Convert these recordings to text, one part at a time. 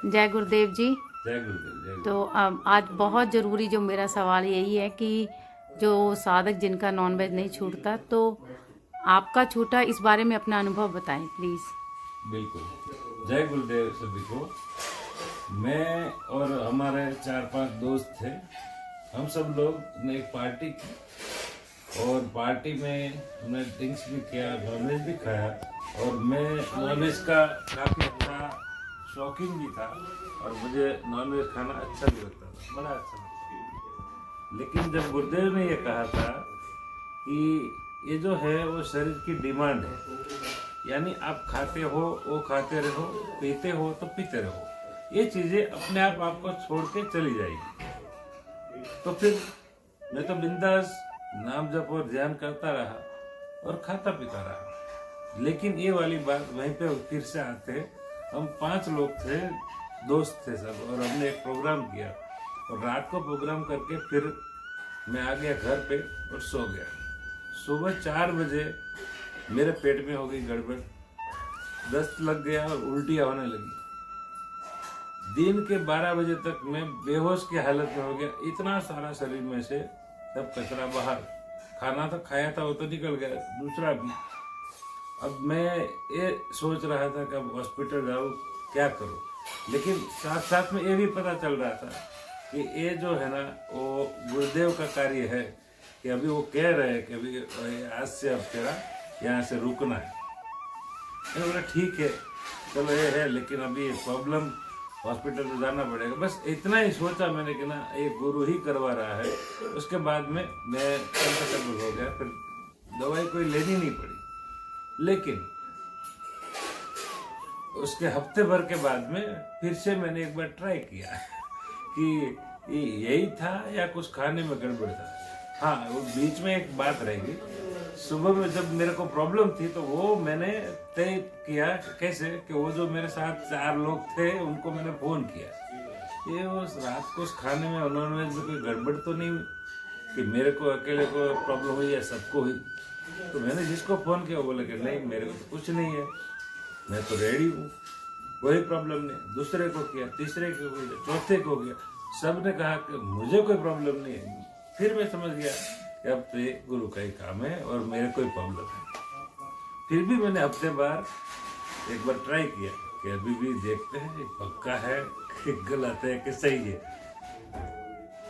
जय गुरुदेव जी। जय गुरुदेव। जय तो आज बहुत ज़रूरी जो मेरा सवाल यही है कि जो साधक जिनका नॉनवेज नहीं छूटता, तो आपका छूटा, इस बारे में अपना अनुभव बताएं प्लीज़। बिल्कुल। जय गुरुदेव सभी को। मैं और हमारे 4-5 दोस्त थे। हम सब लोग ने एक पार्टी की और पार्टी में हमने ड्रिंक्स भी किया, नॉनवेज भी खाया। और मैं नॉनवेज का काफ़ी अच्छा शौकीन भी था और मुझे नॉनवेज खाना अच्छा भी लगता था, बड़ा अच्छा लगता था। लेकिन जब गुरुदेव ने ये कहा था कि ये जो है वो शरीर की डिमांड है, यानी आप खाते हो वो खाते रहो, पीते हो तो पीते रहो, ये चीज़ें अपने आप आपको छोड़ के चली जाएगी। तो फिर मैं तो बिंदास नाम जप और ध्यान करता रहा और खाता पीता रहा। लेकिन ये वाली बात वहीं पे फिर से आते, हम 5 लोग थे, दोस्त थे सब, और हमने एक प्रोग्राम किया और रात को प्रोग्राम करके फिर मैं आ गया घर पे और सो गया। सुबह 4 बजे मेरे पेट में हो गई गड़बड़, दस्त लग गया और उल्टियाँ होने लगी। दिन के 12 बजे तक मैं बेहोश की हालत में हो गया। इतना सारा शरीर में से सब कचरा बाहर, खाना तो खाया था वो तो निकल गया, दूसरा भी। अब मैं ये सोच रहा था कि अब हॉस्पिटल जाऊँ, क्या करूँ। लेकिन साथ साथ में ये भी पता चल रहा था कि ये जो है ना वो गुरुदेव का कार्य है, कि अभी वो कह रहे हैं कि अभी आज से अब तेरा यहाँ से रुकना है। मैंने बोला ठीक है, चलो ये है, लेकिन अभी प्रॉब्लम, हॉस्पिटल में जाना पड़ेगा। बस इतना ही सोचा मैंने कि ना ये गुरु ही करवा रहा है। उसके बाद में मैं कंफर्टेबल हो गया, फिर दवाई कोई लेनी नहीं पड़ी। लेकिन उसके हफ्ते भर के बाद में फिर से मैंने एक बार ट्राई किया कि यही था या कुछ खाने में गड़बड़ था। हाँ, वो बीच में एक बात रहेगी। सुबह में जब मेरे को प्रॉब्लम थी तो वो मैंने तय किया कैसे कि वो जो मेरे साथ 4 लोग थे उनको मैंने फ़ोन किया, ये वो रात को खाने में नॉनवेज में कोई गड़बड़ तो नहीं हुई कि मेरे को अकेले को प्रॉब्लम हुई या सबको हुई। तो मैंने जिसको फ़ोन किया वो बोले कि नहीं, मेरे को तो कुछ नहीं है, मैं तो रेडी हूँ, कोई प्रॉब्लम नहीं। दूसरे को किया, तीसरे को किया, चौथे को किया, सब ने कहा कि मुझे कोई प्रॉब्लम नहीं है। फिर मैं समझ गया कि अब तो ये गुरु का ही काम है और मेरे कोई प्रॉब्लम है। फिर भी मैंने हफ्ते बार एक बार ट्राई किया कि अभी भी देखते हैं ये पक्का है कि गलत है कि सही है।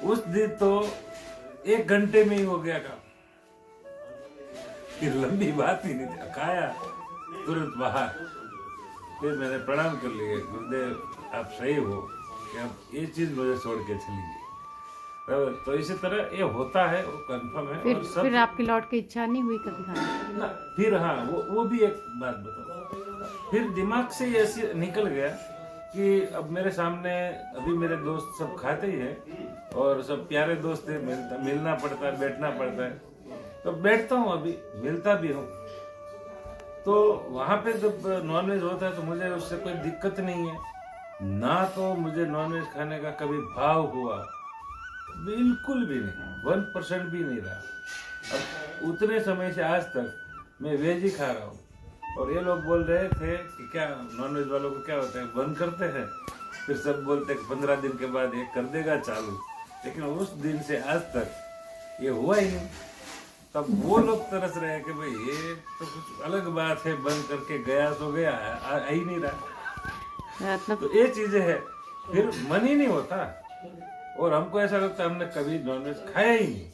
उस दिन तो 1 घंटे में ही हो गया काम, फिर लंबी बात ही नहीं थी, खाया तुरंत बाहर। फिर मैंने प्रणाम कर लिए, गुरुदेव आप सही हो कि अब ये चीज़ मुझे छोड़ के चली गई। तो इसी तरह ये होता है, वो कंफर्म है। फिर और सब फिर आपकी लौट के इच्छा नहीं हुई कभी खाने की? ना, फिर हाँ, वो भी एक बात बताओ। फिर दिमाग से ये ऐसे निकल गया कि अब मेरे सामने अभी मेरे दोस्त सब खाते ही हैं और सब प्यारे दोस्त हैं, मिलना पड़ता है, बैठना पड़ता है, तो बैठता हूँ, अभी मिलता भी हूँ। तो वहाँ पे जब नॉनवेज होता है तो मुझे उससे कोई दिक्कत नहीं है ना, तो मुझे नॉनवेज खाने का कभी भाव हुआ, बिल्कुल भी नहीं, 1% भी नहीं रहा। अब उतने समय से आज तक मैं वेज ही खा रहा हूँ। और ये लोग बोल रहे थे कि क्या नॉनवेज वालों को क्या होता है, बंद करते हैं, फिर सब बोलते हैं 15 दिन के बाद ये कर देगा चालू। लेकिन उस दिन से आज तक ये हुआ ही नहीं। तब वो लोग तरस रहे हैं कि भाई ये तो कुछ अलग बात है, बंद करके गया तो गया, आ ही नहीं रहा। मतलब तो ये चीजें है, फिर मन ही नहीं होता और हमको ऐसा लगता है हमने कभी नॉनवेज खाया ही नहीं।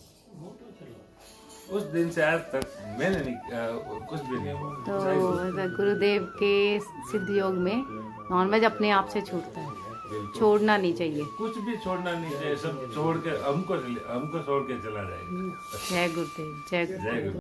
उस दिन से आज तक मैंने नहीं कुछ भी नहीं हुआ। तो गुरुदेव के सिद्ध योग में नॉनवेज अपने आप से छूटता है, छोड़ना नहीं चाहिए। कुछ भी छोड़ना नहीं चाहिए, सब छोड़ के हमको छोड़ के चला जाएगा। जय गुरुदेव। जय गुरुदेव। जय गुरु।